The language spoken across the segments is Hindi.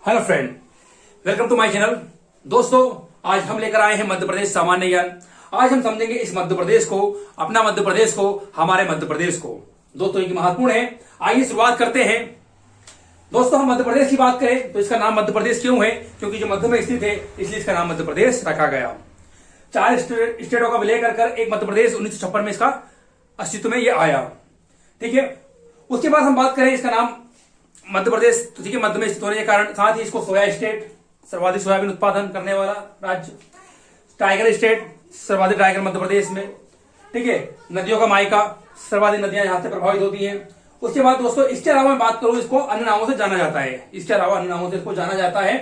Hello friend, welcome to my channel. दोस्तों, आज हम लेकर आए हैं मध्य प्रदेश सामान्य ज्ञान। आज हम समझेंगे इस मध्य प्रदेश को, अपना मध्य प्रदेश को, हमारे मध्य प्रदेश को। दोस्तों, ये महत्वपूर्ण है। आइए शुरुआत करते हैं। दोस्तों, हम मध्य प्रदेश की बात करें तो इसका नाम मध्य प्रदेश क्यों है? क्योंकि जो मध्य में स्थित है, इसलिए इसका नाम मध्य प्रदेश रखा गया। 4 स्टेटों का विलय कर एक मध्य प्रदेश 1956 में इसका अस्तित्व में ये आया। ठीक है। उसके बाद हम बात करें इसका नाम मध्य प्रदेश, तो ठीक है, मध्य में स्थित होने के कारण, साथ ही इसको सोया स्टेट, सर्वाधिक सोयाबीन उत्पादन करने वाला राज्य, टाइगर स्टेट, सर्वाधिक टाइगर मध्य प्रदेश में। ठीक है। नदियों का मायका, सर्वाधिक नदियां यहां से प्रभावित होती हैं। उसके बाद दोस्तों, इसके अलावा मैं बात करूं, इसको अन्य नामों से जाना जाता है। इसके अलावा अन्य नामों से इसको जाना जाता है।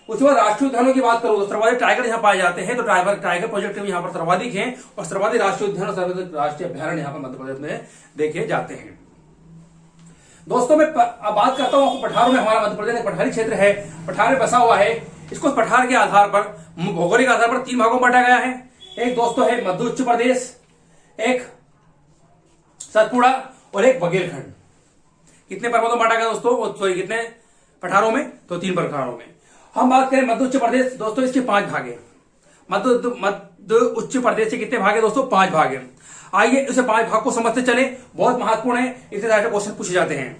उसके बाद राष्ट्रीय उद्यानों की बात करूं तो सर्वाधिक टाइगर यहाँ पाए जाते हैं, तो टाइगर प्रोजेक्ट भी यहाँ पर सर्वाधिक है, और सर्वाधिक राष्ट्रीय उद्यान और सर्वाधिक राष्ट्रीय अभ्यारण्य यहाँ पर मध्य प्रदेश में देखे जाते हैं। दोस्तों, मैं अब बात करता हूं पठारों में। हमारा मध्य प्रदेश एक पठारी क्षेत्र है, पठार में बसा हुआ है। इसको पठार के आधार पर, भौगोलिक आधार पर 3 भागों में बांटा गया है। एक दोस्तों है मध्य उच्च प्रदेश, एक सतपुड़ा और एक बघेलखंड। कितने पर्वतों में बांटा गया दोस्तों? सॉरी, कितने पठारों में? तो 3 पठारों में। हम बात करें मध्य उच्च प्रदेश, दोस्तों इसके 5 भाग है। मध्य उच्च प्रदेश के कितने भाग है दोस्तों? 5 भाग है। आइए इसे 5 भाग को समझते चले, बहुत महत्वपूर्ण है, इससे ज्यादा क्वेश्चन पूछे जाते हैं।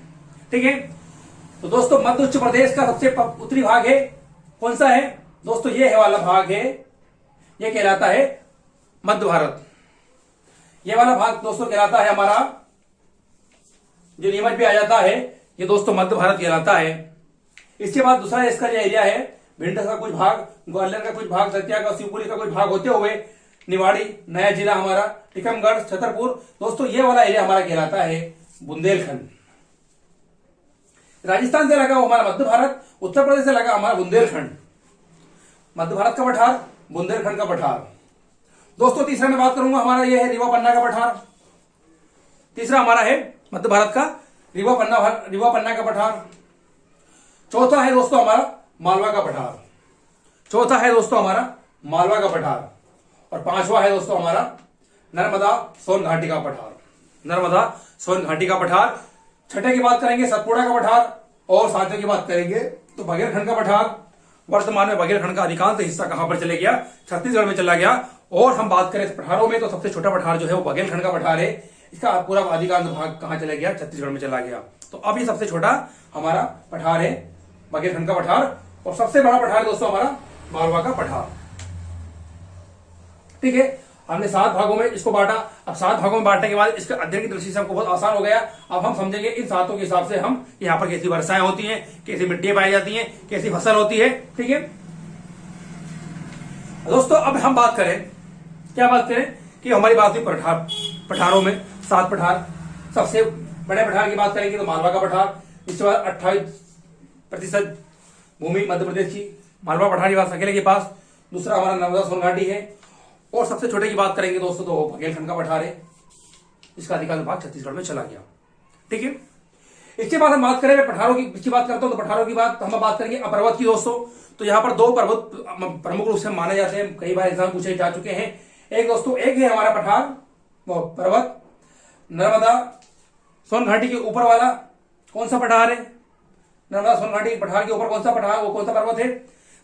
ठीक है। तो दोस्तों, मध्य उच्च प्रदेश का सबसे उत्तरी भाग है, कौन सा है दोस्तों? ये है वाला भाग है, ये कहलाता है मध्य भारत। ये वाला भाग दोस्तों कहलाता है हमारा, जो नीमच भी आ जाता है, ये दोस्तों मध्य भारत कहलाता है। इसके बाद दूसरा इसका जो एरिया है, भिंड का कुछ भाग, ग्वालियर का कुछ भाग, दतिया का, शिवपुरी का कुछ भाग होते हुए निवाड़ी, नया जिला हमारा, टीकमगढ़, छतरपुर, दोस्तों ये वाला एरिया हमारा कहलाता है बुंदेलखंड। राजस्थान से लगा हमारा मध्य भारत, उत्तर प्रदेश से लगा हमारा बुंदेलखंड। मध्य भारत का पठार, बुंदेलखंड का पठार। दोस्तों, तीसरा मैं बात करूंगा, हमारा यह है रीवा पन्ना का पठार। तीसरा हमारा है मध्य भारत का रीवा पन्ना का पठार। चौथा है दोस्तों हमारा मालवा का पठार। चौथा है दोस्तों हमारा मालवा का पठार। और 5वां है दोस्तों हमारा नर्मदा सोन घाटी का पठार। नर्मदा सोन घाटी का पठार। छठे की बात करेंगे सतपुड़ा का पठार, और 7वें की बात करेंगे तो बघेलखंड का पठार। वर्तमान में बघेलखंड का अधिकांश हिस्सा कहां पर चले गया? छत्तीसगढ़ में चला गया। और हम बात करें पठारों में तो सबसे छोटा पठार जो है वो बघेलखंड का पठार है। इसका पूरा अधिकांश भाग कहां चला गया? छत्तीसगढ़ में चला गया। तो अब ये सबसे छोटा हमारा पठार है बघेलखंड का पठार, और सबसे बड़ा पठार दोस्तों हमारा मालवा का पठार। ठीक है। हमने 7 भागों में इसको बांटा। अब 7 भागों में बांटने के बाद इसके अध्ययन की दृष्टि से हमको बहुत आसान हो गया। अब हम समझेंगे इन 7 के हिसाब से हम यहाँ पर कैसी वर्षाएं होती हैं, कैसी मिट्टियां पाई जाती हैं, कैसी फसल होती है। ठीक है दोस्तों, अब हम बात करें, क्या बात करें कि हमारी बात हुई पठारों में 7 पठार। सबसे बड़े पठार की बात करेंगे तो मालवा का पठार। इसके बाद 28% भूमि मध्य प्रदेश की मालवा पठार की बात अकेले के पास। दूसरा हमारा नर्मदा सोन घाटी है। और सबसे छोटे की बात करेंगे दोस्तों तो बघेलखंड का पठार है, इसका अधिकांश भाग छत्तीसगढ़ में चला गया। ठीक है। इसके बाद हम बात करें, मैं पठारों की बात करता हूं, तो पठारों की बात हम बात करेंगे अपर्वत की दोस्तों। तो यहाँ पर 2 पर्वत प्रमुख रूप से माने जाते हैं, कई बार एग्जाम पूछे जा चुके हैं। एक दोस्तों, एक है हमारा पठार, वो पर्वत नर्मदा सोन घाटी के ऊपर वाला कौन सा पठार है? नर्मदा सोन घाटी पठार के ऊपर कौन सा पठार, वो कौन सा पर्वत है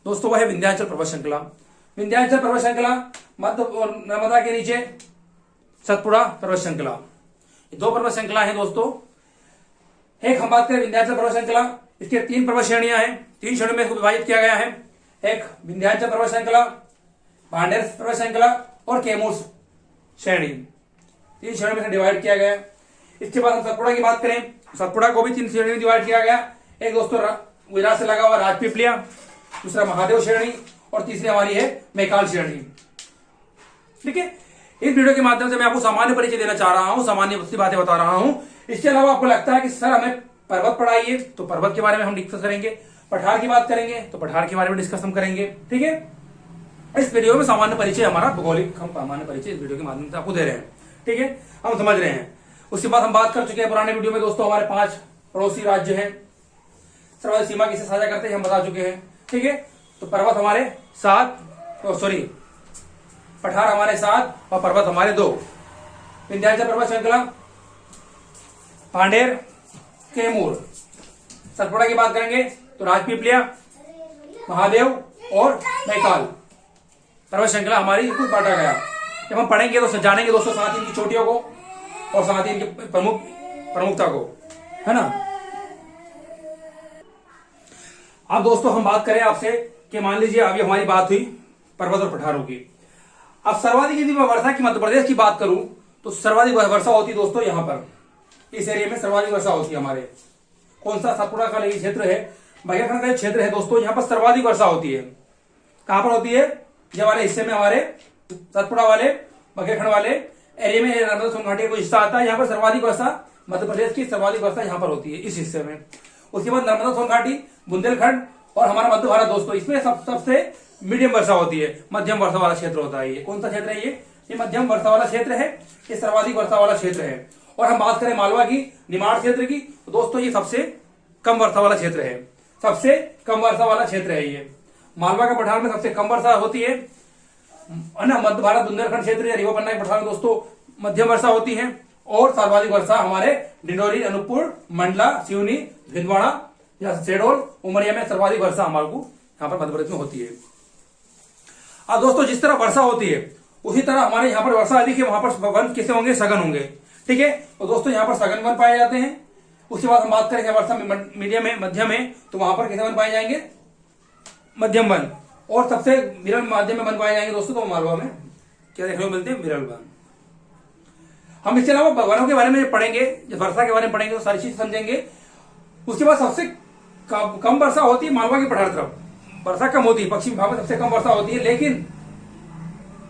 दोस्तों? वह है विंध्याचल पर्वत श्रृंखला। विंध्याचल पर्वत श्रृंखला, मध्य और नर्मदा के नीचे सतपुड़ा पर्वत श्रृंखला। 2 पर्वत श्रृंखला है दोस्तों। एक हम बात करें विंध्याचल पर्वत श्रृंखला, इसके 3 पर्वत श्रेणियां हैं, 3 श्रेणियों में इसको विभाजित किया गया है। एक विंध्याचल पर्वत श्रृंखला, भांडेर पर्वत श्रृंखला और कैमूर श्रेणी, 3 श्रेणियों में डिवाइड किया गया है। इसके बाद हम सतपुड़ा की बात करें, सतपुड़ा को भी 3 श्रेणी में डिवाइड किया गया। एक दोस्तों गुजरात से लगा हुआ राजपीपलिया, दूसरा महादेव श्रेणी, और तीसरी हमारी है मैकाल श्रेणी। ठीक है। इस वीडियो के माध्यम से मैं आपको सामान्य परिचय देना चाह रहा हूं, सामान्य बातें बता रहा हूं। इसके अलावा आपको लगता है कि सर हमें पर्वत पढ़ाइए, तो पर्वत के बारे में हम डिस्कस करेंगे। पठार की बात करेंगे तो पठार के बारे में डिस्कस हम करेंगे। ठीक है। इस वीडियो में सामान्य परिचय हमारा भौगोलिक, हम सामान्य परिचय इस वीडियो के माध्यम से आपको दे रहे हैं। ठीक है, हम समझ रहे हैं। उसके बाद हम बात कर चुके हैं पुराने वीडियो में दोस्तों, हमारे 5 पड़ोसी राज्य हैं, सर्वाधिक सीमा किसे साझा करते हैं हम बता चुके हैं। ठीक है। तो पर्वत हमारे 7, पठार हमारे 7 और पर्वत हमारे 2। विंध्याचल पर्वत श्रृंखला, पांडेर, कैमूर। सतपुड़ा की बात करेंगे तो राजपीपलिया, महादेव और मैकाल पर्वत श्रृंखला हमारी कुछ बांटा गया। जब हम पढ़ेंगे तो जानेंगे दोस्तों साथ ही इनकी चोटियों को और साथ ही इनकी प्रमुखता को, है ना। अब दोस्तों हम बात करें आपसे कि मान लीजिए अभी हमारी बात हुई पर्वत और पठारों की। अब सर्वाधिक यदि मैं वर्षा की मध्य प्रदेश की बात करूं तो सर्वाधिक वर्षा होती है दोस्तों यहाँ पर, इस एरिया में सर्वाधिक वर्षा होती है हमारे। कौन सा? सतपुड़ा का ये क्षेत्र है, बघेलखंड का जो क्षेत्र है दोस्तों, यहाँ पर सर्वाधिक वर्षा होती है। कहां पर होती है? ये वाले हिस्से में, हमारे सतपुड़ा वाले बघेलखंड वाले एरिया में नर्मदा सोन घाटी का कोई हिस्सा आता है, यहाँ पर सर्वाधिक वर्षा, मध्य प्रदेश की सर्वाधिक वर्षा यहाँ पर होती है इस हिस्से में। उसके बाद नर्मदा सोन घाटी, बुंदेलखंड और हमारा मध्य भारत दोस्तों, इसमें सबसे मीडियम वर्षा होती है, मध्यम वर्षा वाला क्षेत्र होता है। ये कौन सा क्षेत्र है? ये मध्यम वर्षा वाला क्षेत्र है, ये सर्वाधिक वर्षा वाला क्षेत्र है। और हम बात करें मालवा की, निमाड़ क्षेत्र की, तो दोस्तों ये सबसे कम वर्षा वाला क्षेत्र है, सबसे कम वर्षा वाला क्षेत्र है ये। मालवा के पठार में सबसे कम वर्षा होती है ना। मध्य भारत बुंदेलखंड क्षेत्र या रीवा पन्ना के पठार में दोस्तों मध्यम वर्षा होती है। और सर्वाधिक वर्षा हमारे डिंडोरी, अनूपपुर, मंडला, सिवनी, छिंदवाड़ा या शहडोल, उमरिया में सर्वाधिक वर्षा हमारे को यहाँ पर मध्य प्रदेश में होती है। अब दोस्तों जिस तरह वर्षा होती है उसी तरह हमारे यहाँ पर वर्षा अधिक है, वहां पर वन किसे होंगे? सघन होंगे, ठीक है। तो दोस्तों यहाँ पर सघन वन पाए जाते हैं। उसके बाद हम बात करेंगे वर्षा मीडियम है, मध्यम है, तो वहां पर किसे वन पाए जाएंगे? मध्यम वन। और सबसे विरल माध्यम में वन पाए जाएंगे दोस्तों, तो मालवा में क्या देखने को मिलते हैं? विरल वन। हम इसके अलावा वनों के बारे में पढ़ेंगे, जब वर्षा के बारे में पढ़ेंगे तो सारी चीज समझेंगे। उसके बाद सबसे कम वर्षा होती है मालवा के पठार तरफ, वर्षा कम होती है, पश्चिम भाग में सबसे कम वर्षा होती है। लेकिन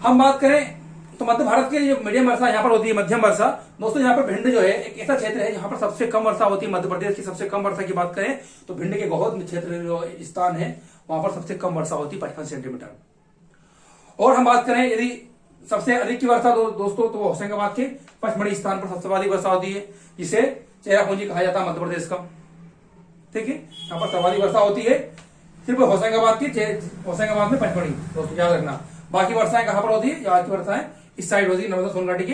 हम बात करें तो मध्य भारत के जो मीडियम वर्षा यहाँ पर होती है, मध्यम वर्षा दोस्तों, यहाँ पर भिंड जो है एक ऐसा क्षेत्र है जहां पर सबसे कम वर्षा होती है। मध्य प्रदेश की सबसे कम वर्षा की बात करें तो भिंड के गौहद क्षेत्र जो स्थान है वहां पर सबसे कम वर्षा होती है, 55 सेंटीमीटर। और हम बात करें यदि सबसे अधिक की वर्षा दोस्तों, तो होशंगाबाद के पचमढ़ी स्थान पर सबसे अधिक वर्षा होती है, जिसे चेरापूंजी कहा जाता है मध्य प्रदेश का, ठीक है। यहाँ पर सर्वाधिक वर्षा होती है सिर्फ होशंगाबाद में पचमढ़ी, दोस्तों याद रखना। बाकी वर्षाएं कहां पर होती है? यहाँ की वर्षाएं इस साइड होती है, नर्मदा सोन घाटी के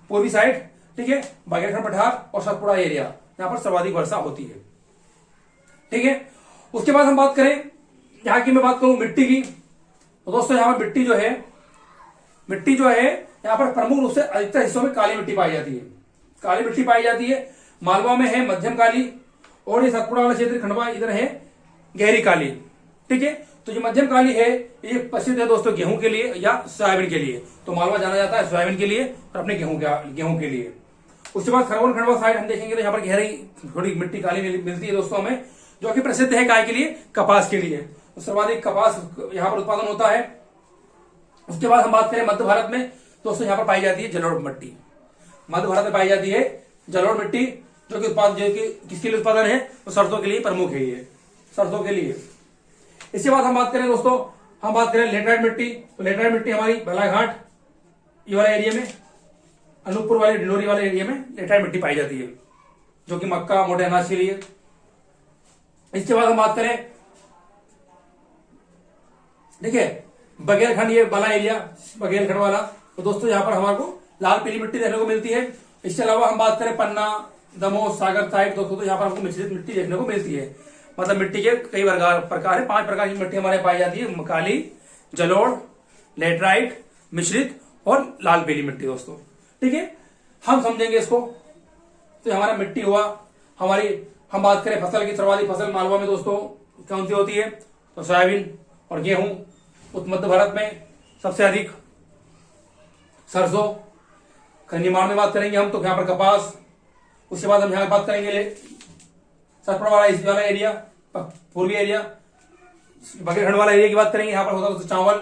पूर्वी साइड, ठीक है, बघेलखंड पठार और सतपुड़ा एरिया, यहाँ पर सर्वाधिक वर्षा होती है, ठीक है। उसके बाद हम बात करें यहाँ की, मैं बात करूं मिट्टी की, तो दोस्तों यहाँ पर मिट्टी जो है यहाँ पर प्रमुख रूप से अधिकतर हिस्सों में काली मिट्टी पाई जाती है, काली मिट्टी पाई जाती है। मालवा में है मध्यम काली, और ये सतपुड़ा वाला क्षेत्र खंडवा इधर है गहरी काली, ठीक है। तो जो मध्यम काली है ये प्रसिद्ध है दोस्तों गेहूं के लिए या सोयाबीन के लिए, तो मालवा जाना जाता है सोयाबीन के लिए और अपने गेहूं के लिए। उसके बाद खरगोन खंडवा साइड हम देखेंगे तो यहाँ पर गहरी थोड़ी मिट्टी काली मिलती है दोस्तों हमें, जो कि प्रसिद्ध है काय के लिए? कपास के लिए, तो सर्वाधिक कपास यहाँ पर उत्पादन होता है। उसके बाद हम बात करें मध्य भारत में दोस्तों, यहाँ पर पाई जाती है जलोढ़ मिट्टी, मध्य भारत में पाई जाती है जलोढ़ मिट्टी, जो कि किसके लिए उत्पादन है? तो सरसों के लिए प्रमुख है ये, सरसों के लिए। इसके बाद हम बात करें दोस्तों, हम बात करें लेटराइट मिट्टी, तो लेटराइट मिट्टी हमारी बालाघाट ये वाला एरिया में, अनूपपुर वाले डिंडोरी वाले एरिया में लेटराइट मिट्टी पाई जाती है, जो कि मक्का मोटे अनाज के लिए। इसके बाद हम बात करें, ठीक है, बघेलखंड, ये वाला एरिया बघेलखंड वाला, तो दोस्तों यहाँ पर हमारे को लाल पीली मिट्टी देखने को मिलती है। इसके अलावा हम बात करें पन्ना, दमोह, सागर साइड दोस्तों, तो यहाँ पर हमको मिश्रित मिट्टी देखने को मिलती है। मतलब मिट्टी के कई प्रकार है, 5 प्रकार की मिट्टी हमारे पाई जाती है, काली, जलोढ़, लेटराइट, मिश्रित और लाल पीली मिट्टी दोस्तों, ठीक है। हम समझेंगे इसको, तो हमारा मिट्टी हुआ हमारी। हम बात करें फसल की, सर्वाधिक फसल मालवा में दोस्तों कौन सी होती है? तो सोयाबीन और गेहूं। मध्य भारत में सबसे अधिक सरसों। निमाड़ में बात करेंगे हम तो यहाँ पर कपास। उसके बाद हम यहाँ बात करेंगे सतपुड़ा वाला इस वाला एरिया, पूर्वी एरिया, बघेलखंड वाला एरिया की बात करेंगे, यहाँ पर होता है चावल,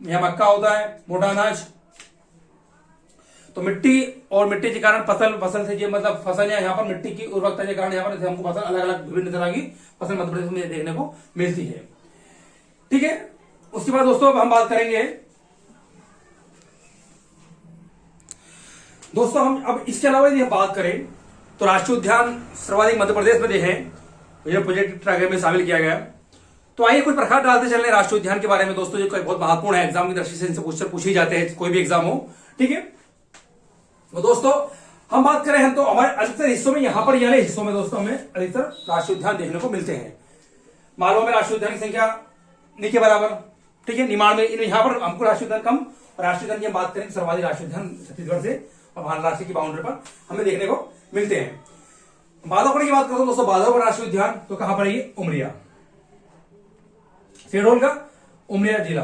यहाँ मक्का होता है, मोटा अनाज। तो मिट्टी और मिट्टी के कारण फसल से मतलब फसल यहाँ पर मिट्टी की उर्वरकता के कारण यहाँ पर हमको फसल अलग अलग विभिन्न तरह की फसल मध्य प्रदेश में देखने को मिलती है, ठीक है। उसके बाद दोस्तों अब हम बात करेंगे दोस्तों, हम अब इसके अलावा यदि हम बात करें तो राष्ट्रीय उद्यान सर्वाधिक मध्य प्रदेश में देखें, यह प्रोजेक्ट ट्रैकर में शामिल किया गया। तो आइए कुछ प्रकार डालते चल रहे हैं राष्ट्रीय उद्यान के बारे में दोस्तों, जो बहुत महत्वपूर्ण है, एग्जाम की दृष्टि से इनसे पूछे जाते हैं, कोई भी एग्जाम हो, ठीक है। तो दोस्तों हम बात करें हम तो हमारे अधिकतर हिस्सों में, यहाँ पर यानी हिस्सों में दोस्तों हमें अधिकतर राष्ट्रीय उद्यान देखने को मिलते हैं। मालवा में राष्ट्रीय उद्यान की संख्या नहीं के बराबर। ठीक है, निमाड़ में यहाँ पर हमको राष्ट्रीय उद्यान कम, और राष्ट्रीय उद्यान की हम बात करें तो सर्वाधिक राष्ट्रीय उद्यान छत्तीसगढ़ से और महाराष्ट्र की बाउंड्री पर हमें देखने को मिलते हैं। बांधवगढ़ की बात करो दोस्तों, बांधवगढ़ राष्ट्रीय उद्यान तो कहां पर है ये? उमरिया, शहडोल का उमरिया जिला,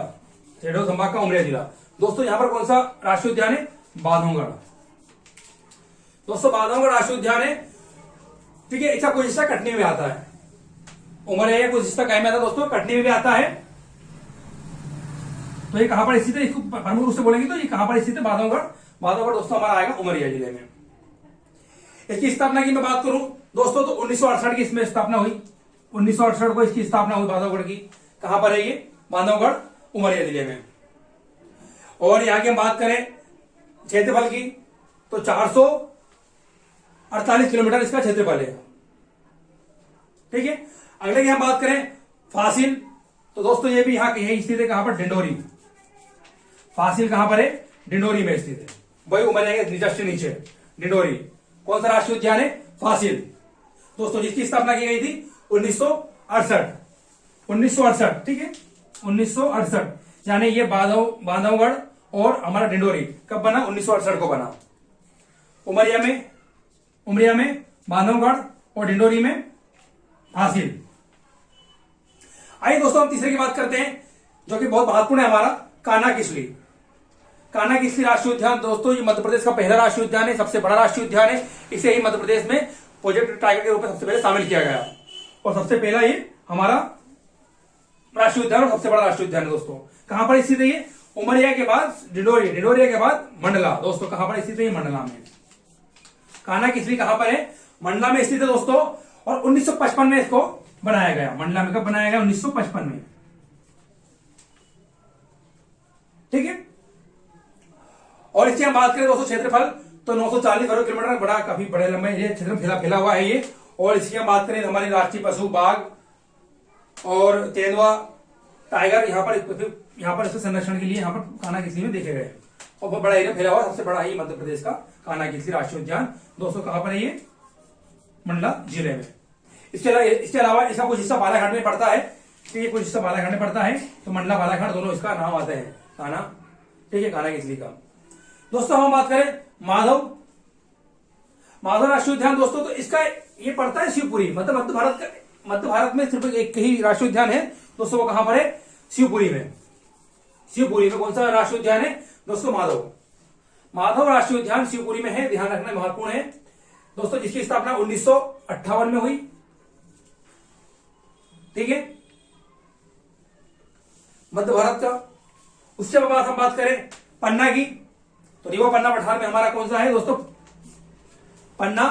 शहडोल संभाग का उमरिया जिला। दोस्तों यहां पर कौन सा राष्ट्रीय उद्यान है? बांधवगढ़। दोस्तों बांधवगढ़ राष्ट्रीय उद्यान है। ठीक है, इसका कुछ हिस्सा कटनी में आता है। उमरिया का कुछ हिस्सा कहीं में आता है दोस्तों, कटनी में भी आता है। तो ये कहां पर स्थित है? इसको प्रमुख रूप से बोलेंगे तो ये कहां पर स्थित है? बांधवगढ़। बांधवगढ़ दोस्तों हमारा आएगा उमरिया जिले में। इसकी स्थापना की मैं बात करूं दोस्तों तो 1968 की इसमें स्थापना हुई। 1968 को इसकी स्थापना हुई बांधवगढ़ की। कहां पर है ये? बांधवगढ़ उमरिया जिले में। और यहां की हम बात करें क्षेत्रफल की तो 448 किलोमीटर इसका क्षेत्रफल है। ठीक है, अगले की हम बात करें फासिल, तो दोस्तों ये भी यहां यही स्थित है। कहां पर? डिंडोरी। फासिल कहां पर है? डिंडोरी में स्थित है, वही उमरिया के जस्ट नीचे डिंडोरी। कौन सा राष्ट्रीय उद्यान है? फासिल। दोस्तों जिसकी स्थापना की गई थी 1968। ठीक है, 1968 यानी ये बांधवगढ़ और हमारा डिंडोरी कब बना? 1968 को बना। उमरिया में बांधवगढ़ और डिंडोरी में फासिल। आइए दोस्तों हम तीसरे की बात करते हैं जो कि बहुत महत्वपूर्ण है, हमारा कान्हा किसली। कान्हा किसली राष्ट्रीय उद्यान दोस्तों ये मध्य प्रदेश का पहला राष्ट्रीय उद्यान है, सबसे बड़ा राष्ट्रीय उद्यान है। इसे ही मध्य प्रदेश में प्रोजेक्ट टाइगर के रूप में सबसे पहले शामिल किया गया और सबसे पहला ये हमारा राष्ट्रीय उद्यान और सबसे बड़ा राष्ट्रीय उद्यान है। दोस्तों कहां पर स्थित है ये? उमरिया के बाद डिंडोरी, डिंडोरिया के बाद मंडला। दोस्तों कहां पर स्थित है ये? मंडला में। कान्हा किसली कहां पर है? मंडला में स्थित है दोस्तों। और 1955 में इसको बनाया गया। मंडला में कब बनाया गया? 1955 में। ठीक है, और इसकी हम बात करें दोस्तों क्षेत्रफल तो 940 वर्ग किलोमीटर बड़ा, काफी बड़े लंबे एरिया क्षेत्र फैला हुआ है ये। और इसकी हम बात करें हमारी राष्ट्रीय पशु बाघ और तेंदुआ टाइगर यहाँ पर इसके संरक्षण के लिए यहाँ पर कान्हा किसली में देखे गए और बहुत बड़ा एरिया फैला हुआ, सबसे बड़ा है मध्य प्रदेश का कान्हा किसली राष्ट्रीय उद्यान। दोस्तों कहां पर है ये? मंडला जिले में। इसके अलावा इसका कुछ हिस्सा बालाघाट में पड़ता है। ठीक है, कुछ हिस्सा बालाघाट में पड़ता है, तो मंडला बालाघाट दोनों इसका नाम आता है कान्हा। ठीक है, कान्हा किसली का। दोस्तों हम बात करें माधव राष्ट्रीय उद्यान दोस्तों तो इसका ये पड़ता है शिवपुरी, मतलब मध्य भारत में सिर्फ एक ही राष्ट्रीय उद्यान है दोस्तों। वो कहां पर है? शिवपुरी में। शिवपुरी में कौन सा राष्ट्रीय उद्यान है दोस्तों? माधव राष्ट्रीय उद्यान शिवपुरी में है। ध्यान रखना महत्वपूर्ण है दोस्तों, जिसकी स्थापना 1958 में हुई। ठीक है, मध्य भारत का। उसके बाद हम बात करें पन्ना की तो रीवा पन्ना पठार में हमारा कौन सा है दोस्तों? पन्ना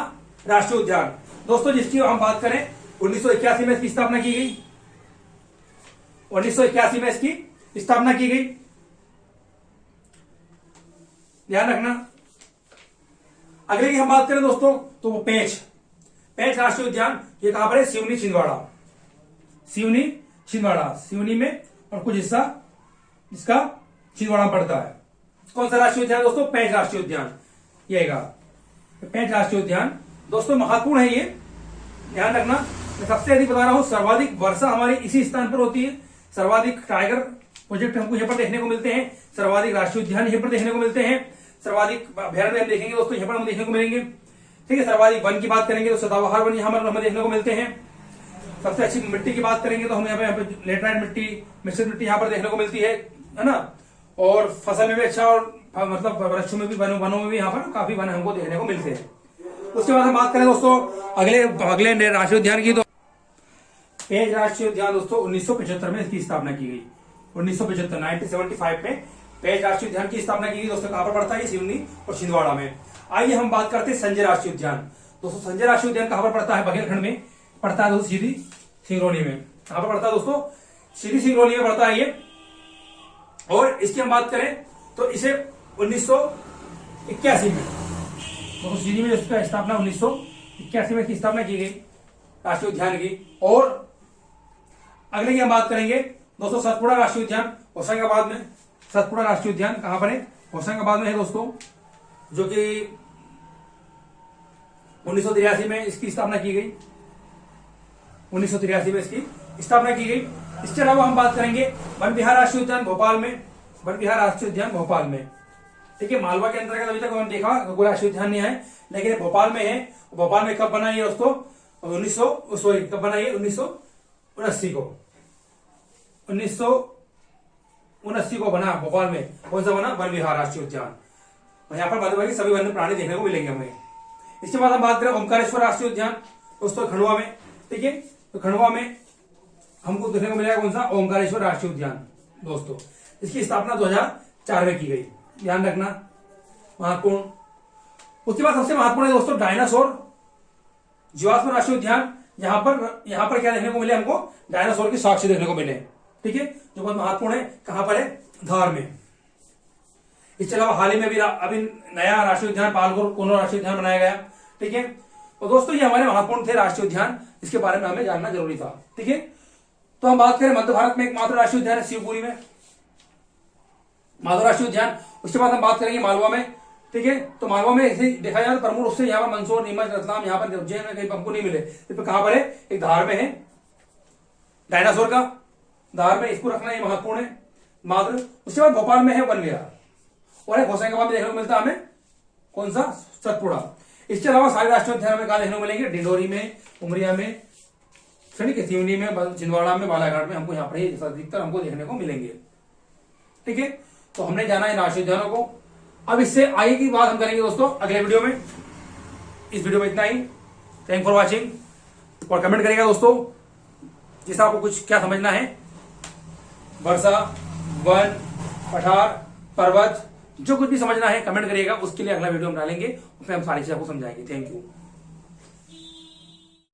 राष्ट्रीय उद्यान। दोस्तों जिसकी हम बात करें 1981 में इसकी स्थापना की गई। 1981 में इसकी स्थापना की गई, ध्यान रखना। अगले की हम बात करें दोस्तों तो वो पेंच राष्ट्रीय उद्यान, ये कहां पर है? सिवनी छिंदवाड़ा। सिवनी में और कुछ हिस्सा इसका छिंदवाड़ा पड़ता है। कौन सा राष्ट्रीय उद्यान दोस्तों? पेंच राष्ट्रीय उद्यान। ये पेंच राष्ट्रीय उद्यान दोस्तों महत्वपूर्ण है ये, ध्यान रखना। मैं सबसे अधिक बता रहा हूं, सर्वाधिक वर्षा हमारी इसी स्थान पर होती है। सर्वाधिक टाइगर प्रोजेक्ट हमको यहां पर देखने को मिलते हैं, सर्वाधिक राष्ट्रीय उद्यान यहां पर देखने को मिलते हैं, सर्वाधिक अभ्यारण्य हम देखेंगे दोस्तों यहां पर हमें देखने को मिलेंगे। ठीक है, सर्वाधिक वन की बात करेंगे तो सदाबहार वन यहां पर हमें देखने को मिलते हैं। सबसे अच्छी मिट्टी की बात करेंगे तो हमें यहाँ पे लेटराइट मिट्टी, मिश्रित मिट्टी यहाँ पर देखने को मिलती है ना। और फसल में भी अच्छा, और मतलब वृक्षों में भी, वनों में भी यहाँ पर काफी वन हमको देखने को मिलते हैं। उसके बाद हम बात करें दोस्तों अगले राष्ट्रीय उद्यान की तो पेंच राष्ट्रीय उद्यान दोस्तों 1975 में इसकी स्थापना की गई। 1975 में पेंच राष्ट्रीय उद्यान की स्थापना की गई दोस्तों। कहां पर पड़ता है? सिवनी और छिंदवाड़ा में। आइए हम बात करते हैं संजय राष्ट्रीय उद्यान। दोस्तों संजय राष्ट्रीय उद्यान कहां पर पड़ता है? बघेलखंड में पड़ता है दोस्तों, सीधी सिंगरौली में। कहां पर पड़ता है दोस्तों? सीधी सिंगरौली में पड़ता है ये। और इसकी हम बात करें तो इसे 1981 में दोस्तों सीधी में इसका स्थापना 1981 में इसकी स्थापना की गई राष्ट्रीय उद्यान की। और अगले की हम बात करेंगे दोस्तों सतपुड़ा राष्ट्रीय उद्यान होशंगाबाद में। सतपुड़ा राष्ट्रीय उद्यान कहां पर है? होशंगाबाद में है दोस्तों, जो कि 1983 में इसकी स्थापना की गई। 1983 में इसकी स्थापना की गई। इसके अलावा हम बात करेंगे वन विहार राष्ट्रीय उद्यान भोपाल में, वन विहार राष्ट्रीय उद्यान भोपाल में, ठीक है। मालवा के अंतर्गत अभी तक हमने देखा कोई राष्ट्रीय उद्यान नहीं है, लेकिन भोपाल में है। भोपाल में कब बना ये दोस्तों? 1900 कब बना ये? 1979 को, 1979 को बना भोपाल में। कौन सा बना? वन विहार राष्ट्रीय उद्यान। यहाँ पर बाकी सभी वन्य प्राणी देखने को मिलेंगे हमें। इसके बाद हम बात करें ओमकारेश्वर राष्ट्रीय उद्यान दोस्तों, खंडवा में, ठीक है। तो खंडवा में हमको देखने को मिलेगा कौन सा? ओमकारेश्वर राष्ट्रीय उद्यान दोस्तों। इसकी स्थापना 2004 में की गई, ध्यान रखना, महत्वपूर्ण। उसके बाद सबसे महत्वपूर्ण है दोस्तों डायनासोर जीवाश्म राष्ट्रीय उद्यान। यहाँ पर क्या देखने को मिले हमको? डायनासोर के साक्ष्य देखने को मिले, ठीक है, जो बहुत महत्वपूर्ण है। कहां पर है? धार में। इसके अलावा हाल ही में भी अभी नया राष्ट्रीय उद्यान पालकोर कोनो राष्ट्रीय उद्यान बनाया गया, ठीक है। तो दोस्तों ये हमारे महत्वपूर्ण थे राष्ट्रीय उद्यान, इसके बारे में हमें जानना जरूरी था, ठीक है। तो हम बात करें मध्य भारत में एकमात्र राष्ट्रीय उद्यान है शिवपुरी में, माधव राष्ट्रीय उद्यान। उसके बाद हम बात करेंगे मालवा में, ठीक है। तो मालवा में ऐसे देखा जाए तो प्रमुख रूप से यहाँ पर मंदसौर, नीमच, रतलाम, यहाँ पर उज्जैन में कहीं हमको नहीं मिले। तो कहां पर है? एक धार में है डायनासोर का, धार में, इसको रखना ये महत्वपूर्ण है मात्र। उसके बाद भोपाल में है वन विहार, और एक होशंगाबाद में देखने को मिलता है हमें कौन सा? सतपुड़ा। इसके अलावा सारे राष्ट्रीय उद्यान में कहा देखने को मिलेंगे? डिंडोरी में, उमरिया में, सिवनी में, छिंदवाड़ा में, बालाघाट में, हमको यहाँ पर अधिकतर हमको देखने को मिलेंगे, ठीक है। तो हमने जाना है राष्ट्रीय उद्यानों को। अब इससे आगे की बात हम करेंगे दोस्तों अगले वीडियो में। इस वीडियो में इतना ही। थैंक फॉर वॉचिंग, और कमेंट करिएगा दोस्तों जिससे आपको कुछ क्या समझना है, वर्षा, वन, पठार, पर्वत, जो कुछ भी समझना है कमेंट करिएगा। उसके लिए अगला वीडियो हम डालेंगे, उसमें हम सारी चीज आपको समझाएंगे। Thank you.